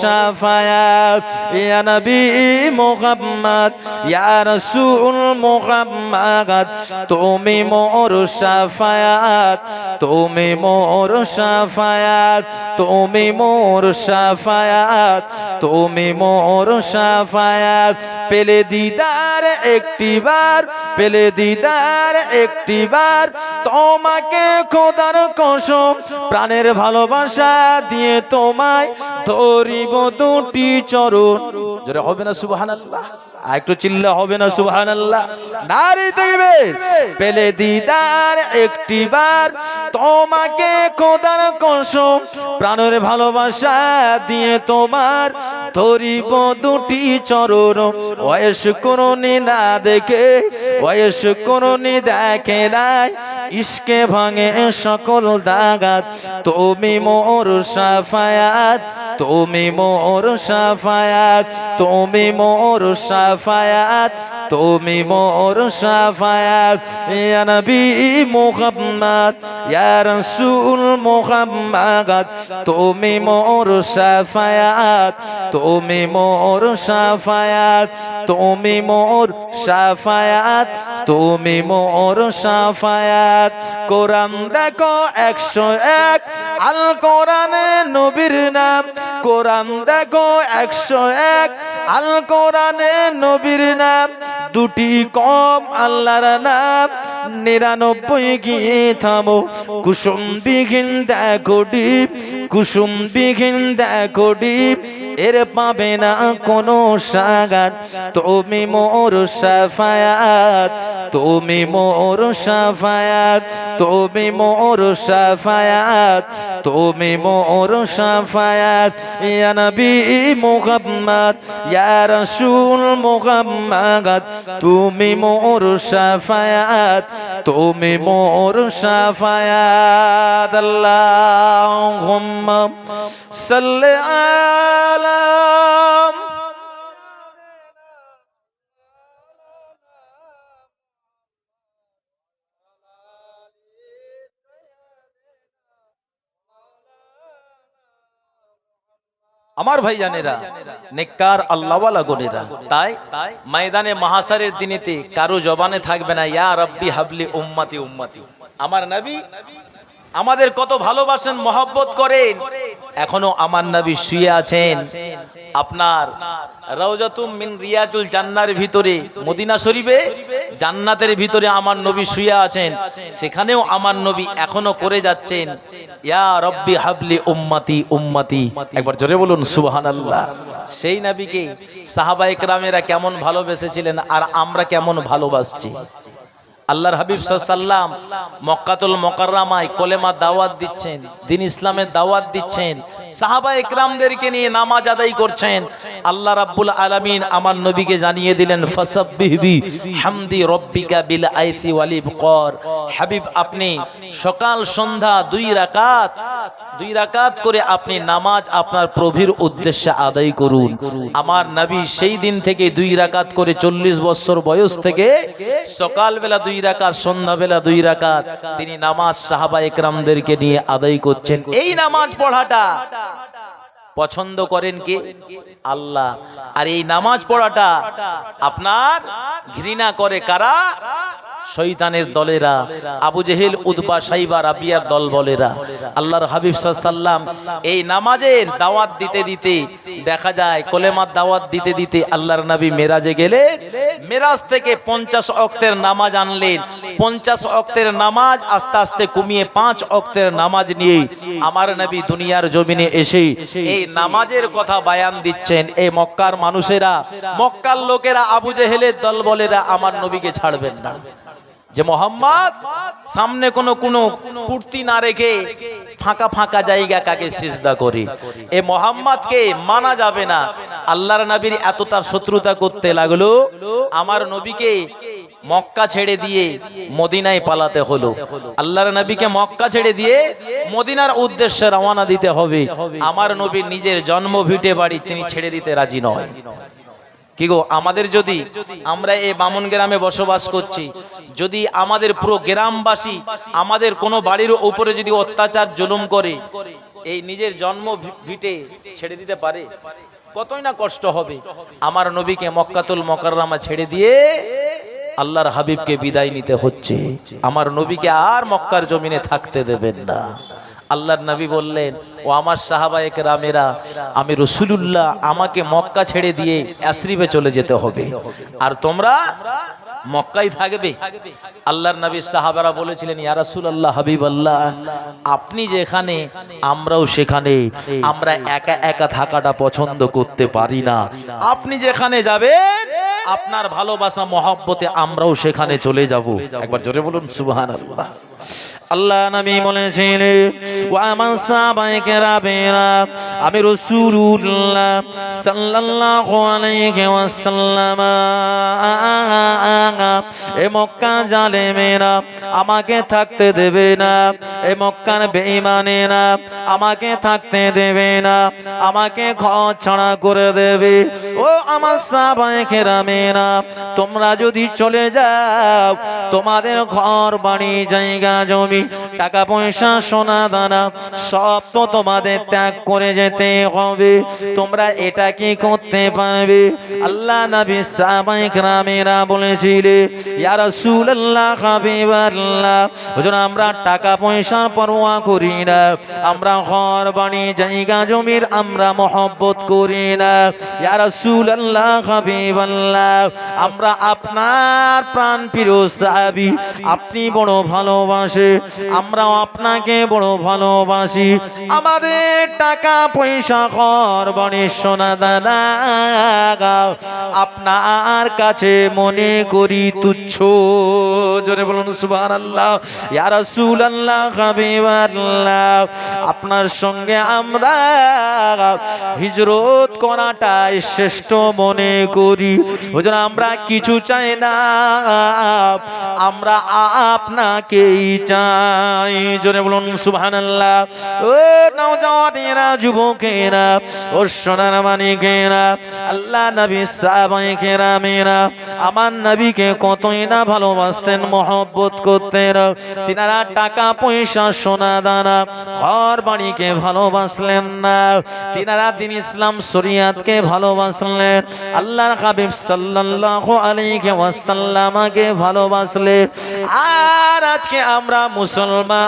শাফায়াত ইয়া নবী মুহাম্মদ ইয়া রাসূল মুহাম্মদ তুমি মোর শাফায়াত তুমি মোর শাফায়াত তুমি মোর শাফায়াত তুমি মোর শাফায়াত পেলে দিদার একটিবার পেলে দিদার একটিবার তোমাকে খোদার কসম প্রাণের ভালোবাসা দিয়ে তোমায় ধরিব দুটি চরণ জোরে হবে না সুবহানাল্লাহ আর একটু চিল্লা হবে না সুবহানাল্লাহ নারী তাকবীর পেলে দিদার একটিবার তোমাকে খোদার কসম প্রাণের ভালোবাসা দিয়ে তোমার ধরিব দুটি চরণ বয়স করনি না দেখে বয়স করনি দেখে নাই ইশকে ভাঙে সকল দাগাত তুমি মোর শাফায়াত তুমি মোর শাফায়াত তুমি মোর শাফায়াত তুমি মোর শাফায়াত ইয়া নবী মুহাম্মদ ইয়া রাসূল মুহাম্মদ তুমি মোর শাফায়াত তুমি মোর শাফায়াত তুমি মোর শাফায়াত তুমি মোর শাফায়াত কোরআন দেখো 101 আল কোরআনে নবীর নাম কোরআন দেখো 101 আল কোরআনে নবীর নাম দুটি কম আল্লাহর নাম 99 গিয়ে থামো কুসুম বিঘিন দেখো ডিপ কুসুম বিঘিন দেখো ডিপ এর পাবে না কোনো সাগাত তুমি মোর শাফায়াত তুমি মোর শাফায়াত তুমি মোর শাফায়াত তুমি মোর শাফায়াত ইয়া নবী মুহাম্মদ ইয়া রাসূল মুহাম্মদ তুমি মোর শাফায়াত তুমি মোর শাফায়াত আল্লাহুম্মা সাল্লি আলা আমার ভাইজানেরা নেককার আল্লাহওয়ালা গনেরা তাই ময়দানে মাহশারের দিনেতে কারো জবানে থাকবে না ইয়া রাব্বি হাবলি উম্মতি উম্মতি আমার নবী আমাদের কত ভালোবাসেন মহব্বত করেন এখনো আমার নবী শুয়ে আছেন আপনার রাউজাতুম মিন রিয়াজুল জান্নাতের ভিতরে মদিনা শরীফে জান্নাতের ভিতরে আমার নবী শুয়ে আছেন সেখানেও আমার নবী এখনো করে যাচ্ছেন ইয়া রাব্বি হাবলি উম্মতি উম্মতি একবার জোরে বলুন সুবহানাল্লাহ সেই নবীকে সাহাবায়ে কেরামেরা কেমন ভালোবেসেছিলেন আর আমরা কেমন ভালোবাসছি আল্লাহর হাবিব সাল্লাল্লাহু আলাইহি ওয়াসাল্লাম মক্কাতুল মুকাররমায় কলেমা দাওয়াত দিচ্ছেন দ্বীন ইসলামের দাওয়াত দিচ্ছেন সাহাবায়ে কেরামদেরকে নিয়ে নামাজ আদায় করছেন আল্লাহ রাব্বুল আলামিন আমার নবীকে জানিয়ে দিলেন ফাসাব্বিহ বিহামদি রাব্বিকা বিল আইসি ওয়াল ইবকার হাবিব আপনি সকাল সন্ধ্যা দুই রাকাত করে আপনি নামাজ আপনার প্রভুর উদ্দেশ্যে আদায় করুন আমার নবী সেই দিন থেকে 2 রাকাত করে 40 বছর বয়স থেকে সকালবেলা 2 রাকাত সন্ধ্যাবেলা 2 রাকাত তিনি নামাজ সাহাবায়ে কেরামদেরকে নিয়ে আদায় করছেন এই নামাজ পড়াটা পছন্দ করেন কে আল্লাহ আর এই নামাজ পড়াটা আপনার ঘৃণা করে কারা শয়তানের দলেরা আবু জেহেল উতবা সাইবা রাবিয়ার দল বলেরা আল্লাহর হাবিব সাল্লাল্লাহু আলাইহি ওয়াসাল্লাম এই নামাজের দাওয়াত দিতে দিতে দেখা যায় কলেমার দাওয়াত দিতে দিতে আল্লাহর নবী মেরাজে গেলে মেরাজ থেকে 50 ওয়াক্তের নামাজ আনলেন 50 ওয়াক্তের নামাজ আস্তে আস্তে কমিয়ে 5 ওয়াক্তের নামাজ নিয়ে আমার নবী দুনিয়ার জমিনে এসে এই নামাজের কথা বয়ান দিচ্ছেন এই মক্কার মানুষেরা মক্কার লোকেরা আবু জেহেলের দল বলেরা আমার নবীকে ছাড়বেন না যে মোহাম্মদ সামনে কোনো কুর্তি না রেখে ফাঁকা ফাঁকা জায়গা কাকে সিজদা করে এই মোহাম্মদকে মানা যাবে না আল্লাহর নবীর এত তার শত্রুতা করতে লাগলো আমার নবীকে মক্কা ছেড়ে দিয়ে মদিনায় পালাতে হলো আল্লাহর নবীকে মক্কা ছেড়ে দিয়ে মদিনার উদ্দেশ্যে রওনা দিতে হবে আমার নবীর নিজের জন্ম ভিটে বাড়ি তিনি ছেড়ে দিতে রাজি নয় কি গো আমাদের যদি আমরা এই বামন গ্রামে বসবাস করছি যদি আমাদের পুরো গ্রামবাসী আমাদের কোনো বাড়ির উপরে যদি অত্যাচার জুলুম করে এই নিজের জন্ম ভিটে ছেড়ে দিতে পারে? কতই না কষ্ট হবে। আমার নবীকে মক্কাতুল মুকাররমা ছেড়ে দিয়ে আল্লাহর হাবিবকে বিদায় নিতে হচ্ছে। আমার নবীকে আর মক্কার জমিনে থাকতে দেবেন না। আল্লাহর নবী বললেন, ও আমার সাহাবায়ে কেরামেরা, আমি রাসূলুল্লাহ, আমাকে মক্কা ছেড়ে দিয়ে ইয়াসরিবে চলে যেতে হবে, আর তোমরা মক্কায় থাকবে। আল্লাহর নবী সাহাবারা বলেছিলেন, ইয়া রাসূলুল্লাহ, হাবিবাল্লাহ, আপনি যেখানে আমরাও সেখানে, আমরা একা একা থাকাটা পছন্দ করতে পারি না। আপনি যেখানে যাবেন আপনার ভালোবাসা মহব্বতে আমরাও সেখানে চলে যাব। একবার জোরে বলুন সুবহানাল্লাহ। আল্লাহ নবী বলেছিলেন, ওয়া মান সাহাবায়ে কেরামেরা, আমি রাসূলুল্লাহ সাল্লাল্লাহু আলাইহি ওয়াসাল্লাম এ মক্কা জালেমেরা আমাকে থাকতে দেবে না, এ মক্কার বেঈমানেরা আমাকে থাকতে দেবে না, আমাকে ঘর ছাড়া করে দেবে। ও আমার সাহাবায়ে কেরামেরা, তোমরা যদি চলে যাও, তোমাদের ঘর বাড়ি জায়গা জমি টাকা পয়সা সোনা দানা সব তো তোমাদের ত্যাগ করে যেতে হবে। তোমরা এটা কি করতে পারবে? আল্লাহ নবী সাহাবায়ে কেরামেরা বলেছিলেন, ইয়া রাসূলুল্লাহ, হাবিবাল্লাহ, হুজুর আমরা টাকা পয়সা পরোয়া করি না, আমরা ঘর বাড়ি জায়গা জমির আমরা মহব্বত করি না। ইয়া রাসূলুল্লাহ, হাবিবাল্লাহ, আমরা আপনার প্রাণ প্রিয় সাহাবী, আপনি বড় ভালোবাসে, আমরাও আপনাকে বড় ভালোবাসি। আমাদের টাকা পয়সা ঘর বাড়ি সোনা দানা আপনার কাছে মনে করি তুচ্ছ। জোরে বলুন সুবহানাল্লাহ। ইয়া রাসূলুল্লাহ, হাবিবাল্লাহ, আপনার সঙ্গে আমরা হিজরত করাটাই শ্রেষ্ঠ মনে করি। হুজুর আমরা কিছু চাই না, আমরা আপনাকেই চাই। জোরে বলুন সুবহানাল্লাহ। ও নওজওয়ানেরা, যুবকেরা, ও সোনার মানিকেরা, আল্লাহ নবী সাহাবায়ে কেরামেরা আমার নবীকে কতই না ভালোবাসতেন, মহব্বত করতেন। তিনারা টাকা পয়সা সোনা দানা ঘর বাড়িকে ভালোবাসলেন না, তিনারা দ্বীন ইসলাম শরীয়তকে ভালোবাসলেন, আল্লাহর হাবিব সাল্লাল্লাহু আলাইহি ওয়াসাল্লামকে ভালোবাসলেন। আর আজকে আমরা মুসলমান,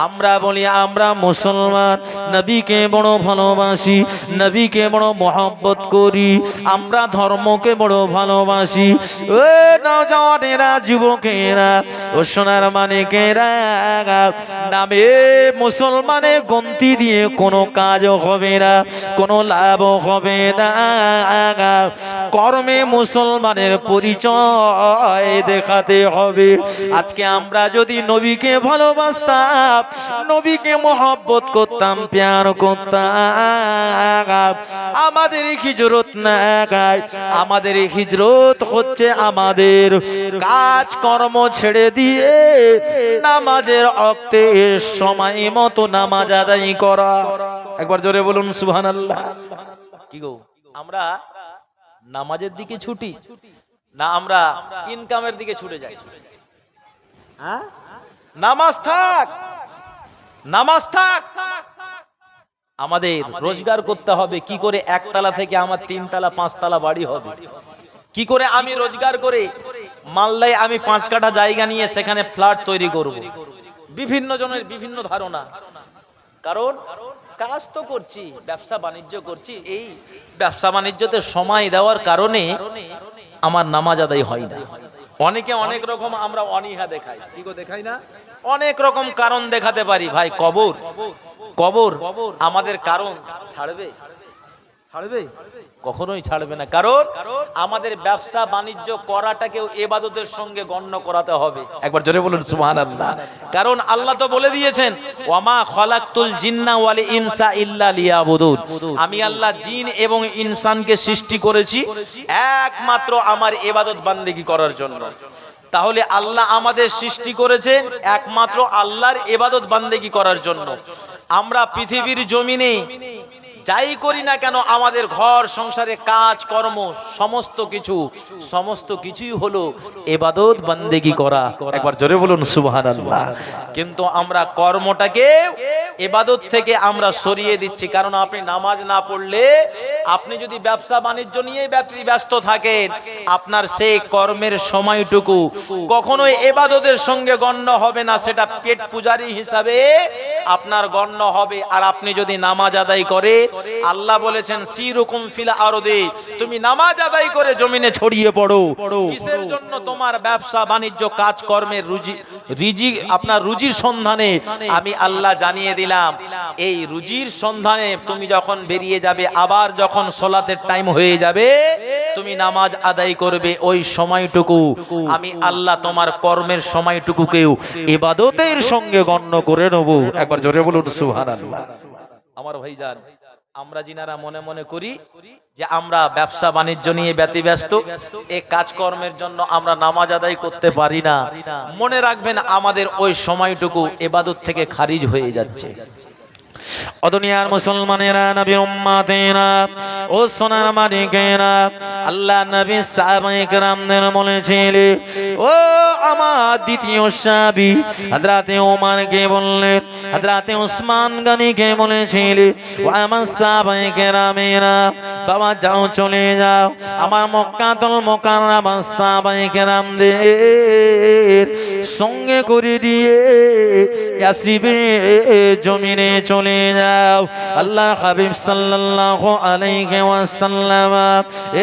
আমরা বলি আমরা মুসলমান, নবীকে বড় ভালোবাসি, নবীকে বড় মহব্বত করি, আমরা ধর্মকে বড় ভালোবাসি। ও নওজওয়ানেরা, যুবকেরা, ও সোনার মানিকেরা, নামে মুসলমানের গন্তি দিয়ে কোনো কাজ হবে না, কোনো লাভ হবে না। কর্মে মুসলমানের পরিচয় দেখাতে হবে। আজকে আমরা যদি নবীকে ভালোবাসতাম, নবীকে মহব্বত করতাম, প্যার করতাম, আমাদের হিজরত না গায়, আমাদের হিজরত হচ্ছে আমাদের কাজ কর্ম ছেড়ে দিয়ে নামাজের ওয়াক্তে সময় মতো নামাজ আদায় করা। একবার জোরে বলুন সুবহানাল্লাহ। কি গো, আমরা নামাজের দিকে ছুটি না আমরা ইনকামের দিকে ছুটে যাই? হ্যাঁ, নামাজ থাক, নামাজ থাক, আমাদের রোজগার করতে হবে। কি করে একতলা থেকে আমার 3 তলা 5 তলা বাড়ি হবে? কি করে আমি রোজগার করে মালদায় আমি 5 কাঠা জায়গা নিয়ে সেখানে ফ্ল্যাট তৈরি করব? বিভিন্ন জনের বিভিন্ন ধারণা। কারণ কাজ তো করছি, ব্যবসা বাণিজ্য করছি, এই ব্যবসা বাণিজ্যতে সময় দেওয়ার কারণে আমার নামাজ আদায় হয় না। অনেকে অনেক রকম আমরা অনীহা দেখাই, কি গো দেখাই না? অনেক রকম কারণ দেখাতে পারি। ভাই কবর, কবর আমাদের কারণ ছাড়বে? ছাড়বে? কখনোই ছাড়বে না। কারণ আমাদের ব্যবসা বাণিজ্য করাটাকেও ইবাদতের সঙ্গে গণ্য করাতে হবে। একবার জোরে বলুন সুবহানাল্লাহ। কারণ আল্লাহ তো বলে দিয়েছেন, ওয়ামা খলাকতুল জিন্না ওয়াল ইনসা ইল্লা লিয়াবুদুন, আমি আল্লাহ জিন এবং ইনসানকে সৃষ্টি করেছি একমাত্র আমার ইবাদত বান্দেগী করার জন্য। তাহলে আল্লাহ আমাদের সৃষ্টি করেছেন একমাত্র আল্লাহর ইবাদত বান্দেগী করার জন্য। আমরা পৃথিবীর জমিনে যাই করি না কেন আমাদের ঘর সংসারে কাজ কর্ম সমস্ত কিছুই হলো ইবাদত বান্দেগি করা। একবার জোরে বলুন সুবহানাল্লাহ। কিন্তু আমরা কর্মটাকে ইবাদত থেকে আমরা সরিয়ে দিচ্ছি। কারণ আপনি নামাজ না পড়লে, আপনি যদি ব্যবসা বাণিজ্য নিয়ে ব্যস্ত থাকেন, আপনার সেই কর্মের সময়টুকু কখনোই ইবাদতের সঙ্গে গণ্য হবে না, সেটা পেট পূজারি হিসাবে আপনার গণ্য হবে। আর আপনি যদি নামাজ আদায় করে, আল্লাহ বলেছেন সিরুকুম ফিল আরদি, তুমি নামাজ আদায় করে জমিনে ছড়িয়ে পড়ো। কিসের জন্য? তোমার ব্যবসা বাণিজ্য কাজ কর্মের রিজিক, আপনার রুজির সন্ধানে আমি আল্লাহ জানিয়ে দিলাম। এই রুজির সন্ধানে তুমি যখন বেরিয়ে যাবে, আবার যখন সালাতের টাইম হয়ে যাবে, তুমি নামাজ আদায় করবে, ওই সময়টুকু আমি আল্লাহ তোমার কর্মের সময়টুকুকেও ইবাদতের সঙ্গে গণ্য করে নেব। একবার জোরে বলুন সুবহানাল্লাহ। আমার ভাইজান, আমরা যিনারা মনে মনে করি যে আমরা ব্যবসা বাণিজ্য নিয়ে ব্যতিব্যস্ত, এই কাজকর্মের জন্য আমরা নামাজ আদায় করতে পারি না, মনে রাখবেন আমাদের ওই সময়টুকু ইবাদত থেকে খারিজ হয়ে যাচ্ছে। ও দুনিয়ার মুসলমানেরা, নবী উম্মতেরা, ও সোনার মানিকেরা, আল্লাহ নবী সাহাবায়ে কেরামদের বলেছিলেন, ও আমার দ্বিতীয় সাহাবী হযরতে ওমরকে বললেন, হযরতে উসমান গনিকে বলেছিলেন, ও আমার সাহাবায়ে কেরামেরা, বাবা যাও চলে যাও, আমার মক্কাতুল মুকাররমা সাহাবায়ে কেরামদের সঙ্গে করে দিয়ে ইয়াসরিবে জমিনে চলে যাও। আল্লাহ হাবিব সাল্লাল্লাহু আলাইহি ওয়াসাল্লাম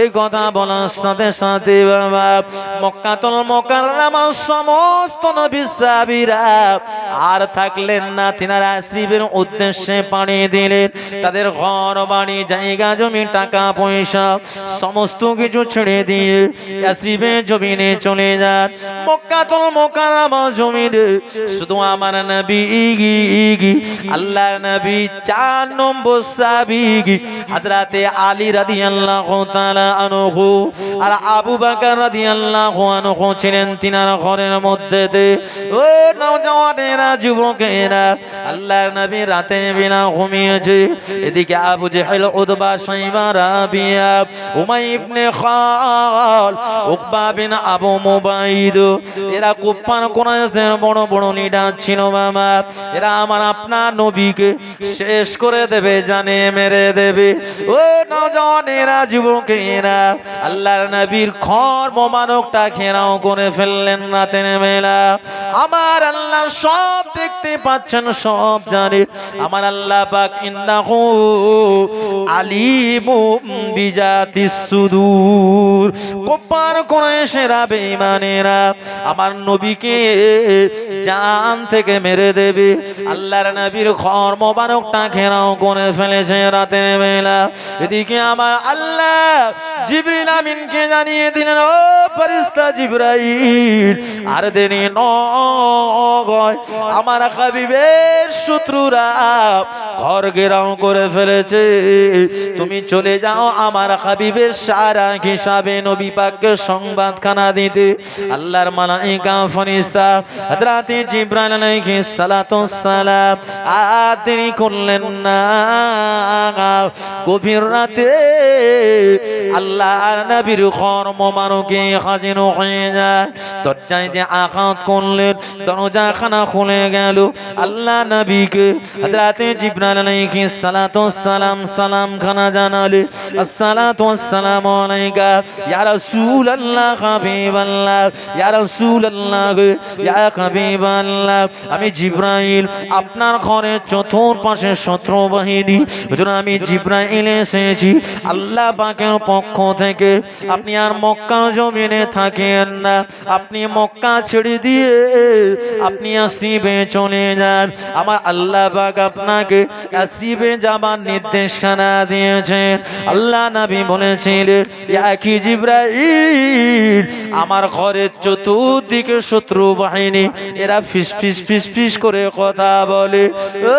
এই কথা বলার সাথে সাথে বাবা মক্কাতুল মুকাররমার সমস্ত নবী সাহাবীরা আর থাকলেন না, তিনারা ইয়াসরিবের উদ্দেশ্যে পাড়ি দিলেন। তাদের ঘর বাড়ি জায়গা জমি টাকা পয়সা সমস্ত কিছু ছেড়ে দিয়ে ইয়াসরিবে জমিনে চলে যান। মক্কাতুল মুকাররমা জমিনে শুধু আমার নবী, আল্লাহর নবী 4 নম্বর সাহাবী হযরতে আলী রাদিয়াল্লাহু তাআলা আনহু আর আবু বকর রাদিয়াল্লাহু আনহু ছিলেন তিনার ঘরের মধ্যে। ও নওজওয়ানেরা, যুবকেরা, আল্লাহর নবী রাতে বিনা ঘুমিয়েছে। এদিকে আবু জেহেল, উতবা, শাইবা, রাবিয়া, উমাইয়া ইবনে খাল, উকবা বিন আবু মুবাইদ, এরা কুফার কুরাইশদের বড় বড় লিডার ছিল বাবা। এরা আমার আপনার নবীকে শেষ করে দেবে, জানে মেরে দেবে। ও নওজওয়ানেরা, যুবকেরা, আল্লাহর নবীর ঘর মোবারকটা ঘেরাও করে ফেললেন রাতের বেলা। আমার আল্লাহ সব দেখতে পাচ্ছেন, সব জানে। আমার আল্লাহ পাক ইন্নাহু আলিমুম বিজাতিস সুদূর, কুফার কুরাইশেরা বেঈমানেরা আমার নবীকে জান থেকে মেরে দেবে। আল্লাহর নবীর ঘর মোবারকটা ঘেরাও করে ফেলেছে রাতের বেলা। এদিকে আমার আল্লাহ জিবরিল আমিনকে জানিয়ে দিলেন, ও ফেরেশতা জিবরাইল, আর দেরি নয়, আমার হাবিবের শত্রুরা ঘর ঘেরাও করে ফেলেছে, তুমি চলে যাও আমার হাবিবের সারা হিসাবে নবী পাককে সংবাদখানা দিতে। আল্লাহর মালায়েকা ফেরেশতা হযরতে জিবরাইল আলাইহিস সালাতু সালাম আর দেরি করলেন না। গভীর রাতে আল্লাহর নবীর ঘর মোবারকে হাজির হয়ে যায়। দরজায় যে আঘাত করলেন, দরজাখানা খুলে গেল। আল্লাহ নবীকে হযরতে জিবরাইল আলাইহিস সালাতু সালাম সালাম খানা জানালে, আসসালাতু ওয়াসসালামু আলাইকা ইয়া রাসূলুল্লাহ, হাবিবাল্লাহ, ইয়া রাসূলুল্লাহ, ইয়া হাবিবাল্লাহ, আমি জিবরাইল আপনার ঘরের চতুর্পাশে শত্রু বাহিনী, আমি জিবরাইল এসেছি আল্লাহ পাকের পক্ষ থেকে। আপনি আর মক্কা জমিনে থাকেন না, আপনি মক্কা ছেড়ে দিয়ে আপনি ইয়াসরিবে চলে যান। আমার আল্লাহ পাক আপনাকে ইয়াসরিবে যাবার নির্দেশনা দিয়েছে। আল্লাহ নবী বলেছিলেন, ইয়া কি জিবরাইল, আমার ঘরের চতুর্দিকে শত্রু বাহিনী, এরা ফিস ফিস ফিস ফিস করে কথা বলে। ও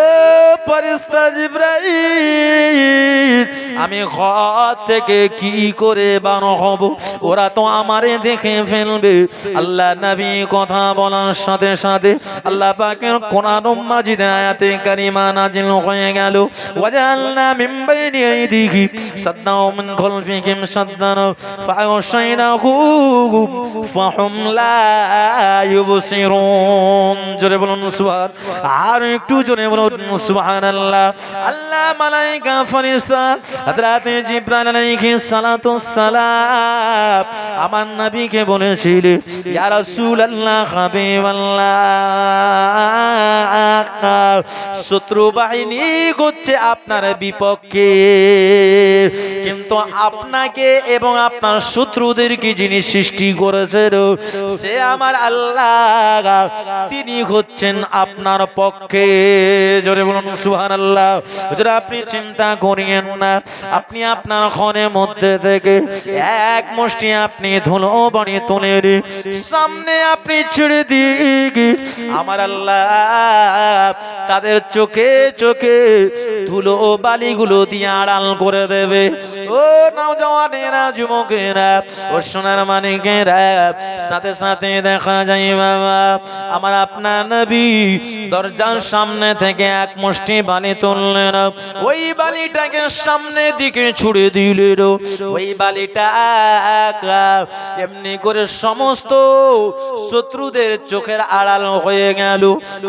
ফেরেশতা জিবরাইল, আমি ঘর থেকে কি করে বার হব, ওরা তো আমারে দেখে ফেলবে। আল্লাহ নবী কথা বলার সাথে সাথে আল্লাহ পাকের কোরআন মাজিদের আয়াতে কারিমা নাজিল হয়ে গেল। ওয়াজালনা মিন বাইনি আইদিহি সাদ্দা ওয়া মিন খালফিহিম সাদ্দান ফাগশায়নাহু ফাহুম লা ইউবসিরুন। জোরে বলুন সুবহান, আর একটু জোরে বলুন সুবহানাল্লাহ। আল্লাহ মালায়েকা ফেরেশতা হযরত জিবরাইল আলাইহিস সালাতু সালাম আমার নবীকে বলেছিলেন, ইয়া রাসূলুল্লাহ হাবিবাল্লাহ, শত্রু বাহিনী হচ্ছে আপনার বিপক্ষে, কিন্তু আপনাকে এবং আপনার শত্রুদেরকে যিনি সৃষ্টি করেছেন সে আমার আল্লাহ, তিনি হচ্ছেন আপনার পক্ষে। জোরে বলুন সুবহানাল্লাহ। যারা আপনি চিন্তা করিয়েন না, আপনি আপনার ঘরের মধ্যে থেকে এক মুষ্টি আপনি ধুলো বানিয়ে তুলে সামনে আপনি ছেড়ে দিয়ে আমার আল্লাহ তাদের চোখে চোখে ধুলো বালিগুলো দিয়ে আড়াল করে দেবে। ও নওজওয়ানেরা, যুবকেরা, ও সোনার মানিকেরা, সাথে সাথে দেখা যায় বাবা আমার আপনার নবী দরজার সামনে থেকে এক মুষ্টি বালি তুললেন, ওই বালিটাকে সামনে দিকে ছুড়ে দিলেন। ওই বালিটা এমনি করে সমস্ত শত্রুদের চোখের আড়াল হয়ে গেল।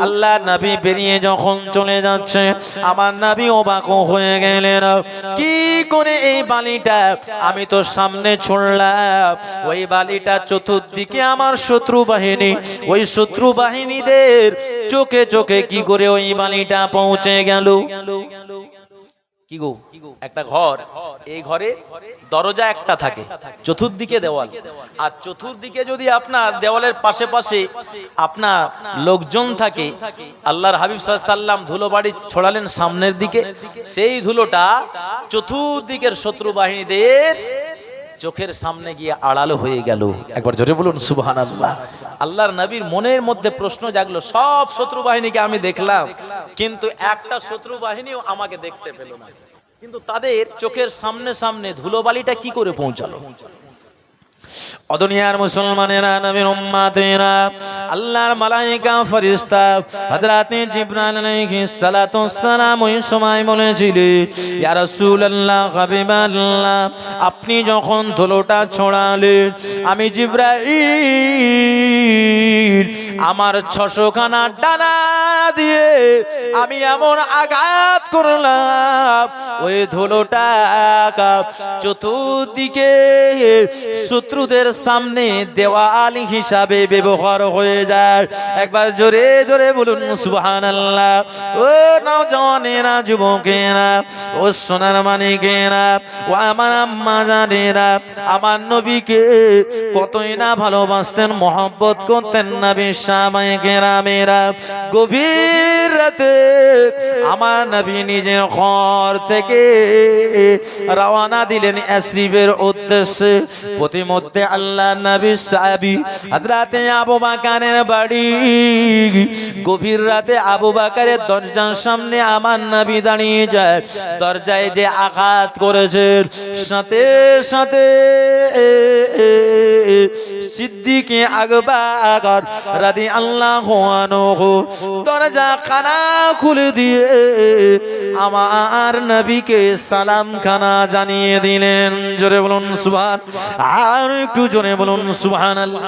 আল্লাহ নবী বেরিয়ে যখন চলে যাচ্ছে আমার নবী অবাক হয়ে গেলেন, কি করে এই বালিটা আমি তো সামনে ছুড়লাম, ওই বালিটা চতুর্দিকে আমার শত্রু বাহিনী, ওই শত্রু বাহিনীদের চোখে চোখে কি করে ওই বালিটা পৌঁছে গেল? কি গো, একটা ঘর, এই ঘরে দরজা একটা থাকে, চতুর্দিকে দেওয়াল, আর চতুর্দিকে যদি আপনার দেওয়ালের পাশে পাশে আপনার লোকজন থাকে, আল্লাহর হাবিব সাল্লাল্লাহু আলাইহি সাল্লাম ধুলো বাড়ি ছড়ালেন সামনের দিকে, সেই ধুলোটা চতুর্দিকের শত্রু বাহিনীদের চোখের সামনে গিয়ে আড়ালো হয়ে গেল। একবার জোরে বলুন সুবহানাল্লাহ। আল্লাহর নবীর মনের মধ্যে প্রশ্ন জাগলো, সব শত্রু বাহিনীকে আমি দেখলাম, কিন্তু একটা শত্রু বাহিনীও আমাকে দেখতে পেল না, কিন্তু তাদের চোখের সামনে সামনে ধুলোবালিটা কি করে পৌঁছালো? অদুনিয়ার মুসলমানেরা, নবীর উম্মতেরা, আল্লাহর মালায়েকা ফেরেশতা হযরত জিবরাইল আলাইহিস সালাতু সালাম ওই সময় বলেছিলেন, ইয়া রাসূলুল্লাহ হাবিবাল্লাহ, আপনি যখন ধুলোটা ছড়ালেন আমি জিবরাইল আমার 600 খানা ডানা দিয়ে আমি এমন আঘাত করলাম ওই ধুলোটা চতুর্দিকে শত্রুদের সামনে দেওয়াল হিসাবে ব্যবহার হয়ে যায়। একবার জোরে জোরে বলুন সুবহানাল্লাহ। ও নওজওয়ানেরা, যুবকেরা, ও সোনার মানিকেরা, ও আমার আম্মা জানেরা, আমার নবীকে কতই না ভালোবাসতেন, মহব্বত করতেন নবী সাহাবায়ে কেরামেরা। গভীর রাতে আমার নবী নিজের ঘর থেকে রওনা দিলেন ইয়াসরিবের উদ্দেশ্যে। প্রতিমধ্যে আল্লাহ নবী সাহাবী হযরত আবু বকরের বাড়ি। গভীর রাতে আবু বকরের দরজার সামনে আমার নবী দাঁড়িয়ে যায়। দরজায় যে আঘাত করেছেন, সাথে সাথে সিদ্দিক আকবর রাদিয়াল্লাহু আনহু দরজা খানা খুলে দিয়ে আমার নবীকে সালাম খানা জানিয়ে দিলেন। জোরে বলুন সুবহান, আর একটু জোরে বলুন সুবহানাল্লাহ।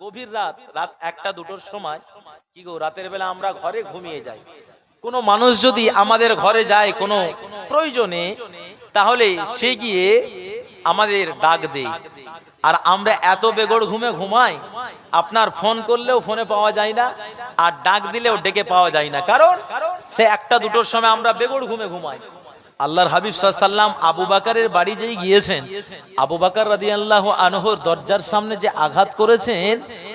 গভীর রাত, রাত 1টা-2টোর সময়, কি গো, রাতের বেলা আমরা ঘরে ঘুমিয়ে যাই, কোনো মানুষ যদি আমাদের ঘরে যায় কোনো প্রয়োজনে, তাহলে সে গিয়ে আমাদের ডাক দেয়, আর আমরা এত বেগড় ঘুমে ঘুমাই, আপনার ফোন করলেও ফোনে পাওয়া যায় না, আর ডাক দিলেও ডেকে পাওয়া যায় না, কারণ সে 1টা-2টোর সময় আমরা বেগড় ঘুমে ঘুমাই। আল্লাহর হাবিব সাল্লাল্লাহু আলাইহি সাল্লাম আবু বকরের বাড়ি যেই গিয়েছেন, আবু বকর রাদিয়াল্লাহু আনহুর দরজার সামনে যে আঘাত করেছেন,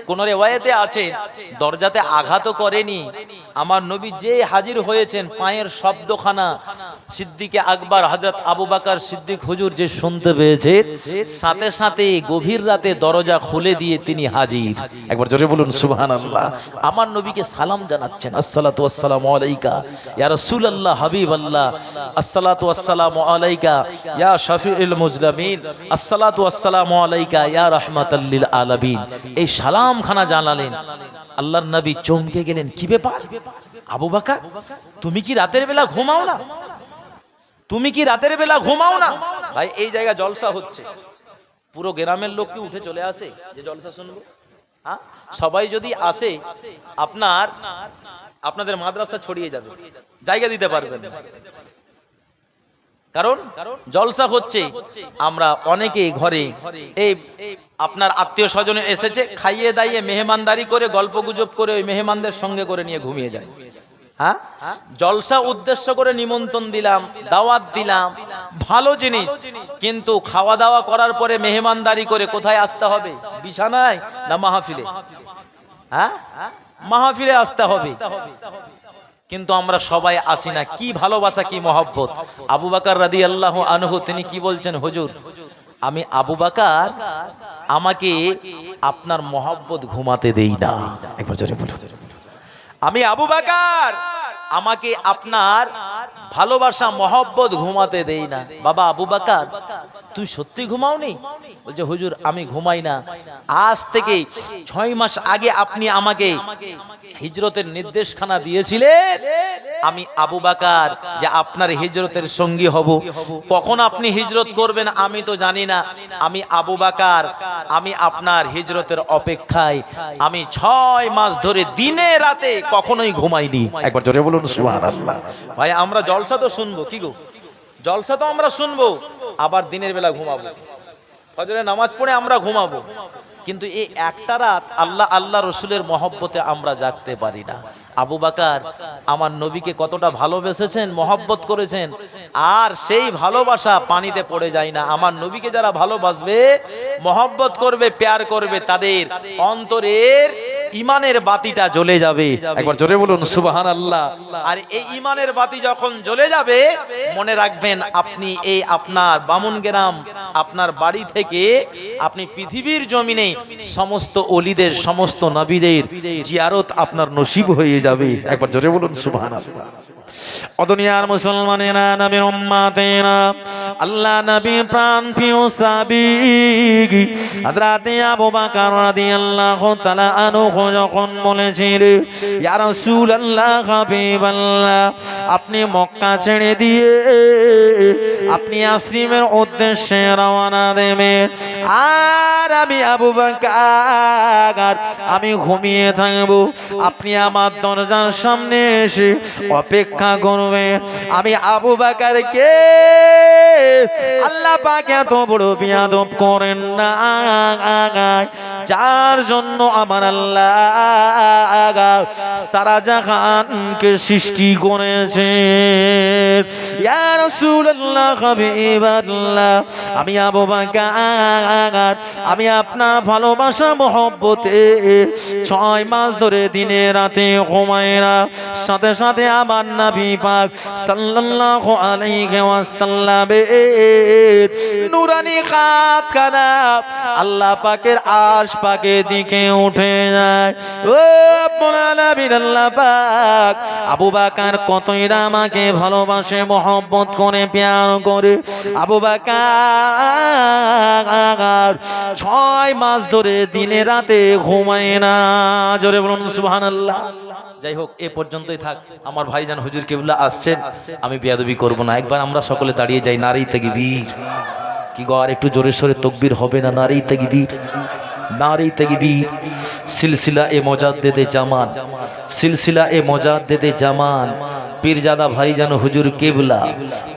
কোন রিওয়ায়াতে আছে দরজাতে আঘাতও করেনি। আমার নবী যে হাজির হয়েছেন পায়ের শব্দখানা সিদ্দিকে আকবর হযরত আবু বকর সিদ্দিক হুজুর যে শুনতে পেয়েছে, সাথে সাথে গভীর রাতে দরজা খুলে দিয়ে তিনি হাজির। একবার জোরে বলুন সুবহানাল্লাহ। আমার নবীকে সালাম জানাচ্ছেন, আসসালাতু ওয়াসসালামু আলাইকা ইয়া রাসূলুল্লাহ হাবিবাল্লাহ, আসসালাতু ওয়াসসালামু আলাইকা ইয়া শাফিউল মুজলামিন, আসসালাতু ওয়াসসালামু আলাইকা ইয়া রাহমাতাল লিল আলামিন। এই সালামখানা জানালেন। আল্লাহর নবী চমকে গেলেন, কি ব্যাপার আবু বকর, তুমি কি রাতের বেলা ঘুমাও না? তুমি কি রাতের বেলা ঘুমাও না? ভাই এই জায়গা জলসা হচ্ছে, পুরো গ্রামের লোক কি উঠে চলে আসে যে জলসা শুনবো? হ্যাঁ, সবাই যদি আসে আপনাদের মাদ্রাসা ছড়িয়ে যাবে, জায়গা দিতে পারবেন। কারণ জলসা হচ্ছে, আমরা অনেকে ঘরে এই আপনার আত্মীয় স্বজন এসেছে, খাইয়ে দাইয়ে মেহমানদারি করে গল্প গুজব করে ওই মেহমানদের সঙ্গে করে নিয়ে ঘুমিয়ে যায়। হ্যাঁ, জলসা উদ্দেশ্য করে নিমন্ত্রণ দিলাম, দাওয়াত দিলাম, ভালো জিনিস, কিন্তু খাওয়া দাওয়া করার পরে মেহমানদারি করে কোথায় আসতে হবে? বিছানায় না মাহফিলে? হ্যাঁ, মাহফিলে আসতে হবে। কিন্তু আমরা সবাই আসি না। কি ভালোবাসা, কি মহব্বত! আবু বকর রাদিয়াল্লাহু আনহু তিনি কি বলছেন, হুজুর আমি আবু বকর, আমাকে আপনার মহব্বত ঘুমাতে দেই না। একবার জোরে বলুন, আমি আবু বকর, আমাকে আপনার ভালোবাসা মহব্বত ঘুমাতে দেই না। বাবা আবু বকর, তুই সত্যি ঘুমাওনি? বলছে, হুজুর আমি ঘুমাই না। আজ থেকে 6 মাস আগে আপনি আমাকে হিজরতের নির্দেশখানা দিয়েছিলেন, আমি আবু বকর যে আপনার হিজরতের সঙ্গী হব। কখন আপনি হিজরত করবেন আমি তো জানি না। আমি আবু বকর, আমি আপনার হিজরতের অপেক্ষায় আমি 6 মাস ধরে দিনে রাতে কখনোই ঘুমাইনি। একবার জোরে বলুন সুবহানাল্লাহ। ভাই আমরা জলসা তো শুনবো, কি গো, জলসা তো আমরা শুনবো, আবার দিনের বেলা ঘুমাবো, ফজরের নামাজ পড়ে আমরা ঘুমাবো, কিন্তু এই একটা রাত আল্লাহ রসুলের মহব্বতে আমরা জাগতে পারি না। আবু বকর আমার নবীকে কতটা ভালোবেসেছেন, মহব্বত করেছেন, আর সেই ভালোবাসা পানিতে পড়ে যায় না। আমার নবীকে যারা ভালোবাসবে, মহব্বত করবে, প্যার করবে, তাদের অন্তরের ইমানের বাতিটা জ্বলে যাবে। একবার জোরে বলুন সুবহানাল্লাহ। আর এই ইমানের বাতি যখন জ্বলে যাবে, মনে রাখবেন আপনি এই আপনার বামুনগ্রাম আপনার বাড়ি থেকে আপনি পৃথিবীর জমিনে সমস্ত ওলিদের, সমস্ত নবীদের জিয়ারত আপনার নসিব হয়ে যাবে। একবার জোরে বলুন সুবহানাল্লাহ। ও দুনিয়ার মুসলমানেরা, নবীর উম্মতেরা, আল্লাহ নবীর প্রাণ প্রিয় সাহাবী হযরত আবু বকর রাদিয়াল্লাহু তাআলা আনহু যখন বলেছেন, ইয়া রাসূলুল্লাহ হাবিবাল্লাহ, আপনি মক্কা ছেড়ে দিয়ে আপনি ইয়াসরিবের উদ্দেশ্যে রওনা দেবেন, আর আমি আবু বকর আমি ঘুমিয়ে থাকব, আপনি আমার দরজার সামনে এসে অপেক্ষা করবেন। আমি আবু বকরকে আল্লাহ পাক এত বড় বিয়াদব করেন না, যার জন্য আমার আল্লাহ সারা জাহানকে সৃষ্টি করেছেন। ইয়া রাসূলুল্লাহ হাবিবাল্লাহ, আমি আবু বকর আমি আপনার ভালোবাসা মহব্বতে 6 মাস ধরে দিনে রাতে ঘুমাই না। সাথে সাথে আমার নবী পাক সাল্লাল্লাহু আলাইহি ওয়াসাল্লামের নূরানি হাতখানা আল্লাহ পাকের আরশ পাকের দিকে উঠে যায়। ও মোলানাবির আল্লাহ পাক, আবু বকর কতই না আমাকে ভালোবাসে, মহব্বত করে, প্যার করে। আবু বকর 6 মাস ধরে দিনে রাতে ঘুমায় না। জোরে বলুন সুবহানাল্লাহ। যাই হোক, এ পর্যন্তই থাক। আমার ভাইজান হুজুর কিবলা আসছেন, আমি বেয়াদবি করব না। একবার আমরা সকলে দাঁড়িয়ে যাই, নারী তাকবীর। কি গো, আর একটু জোরে সোরে তাকবীর হবে না? নারী তাকবীর, নারী তাকবীর। সিলসিলা এ মুজাদ্দিদে জামান, সিলসিলা এ মুজাদ্দিদে জামান, পীরজাদা ভাইজান হুজুর কিবলা।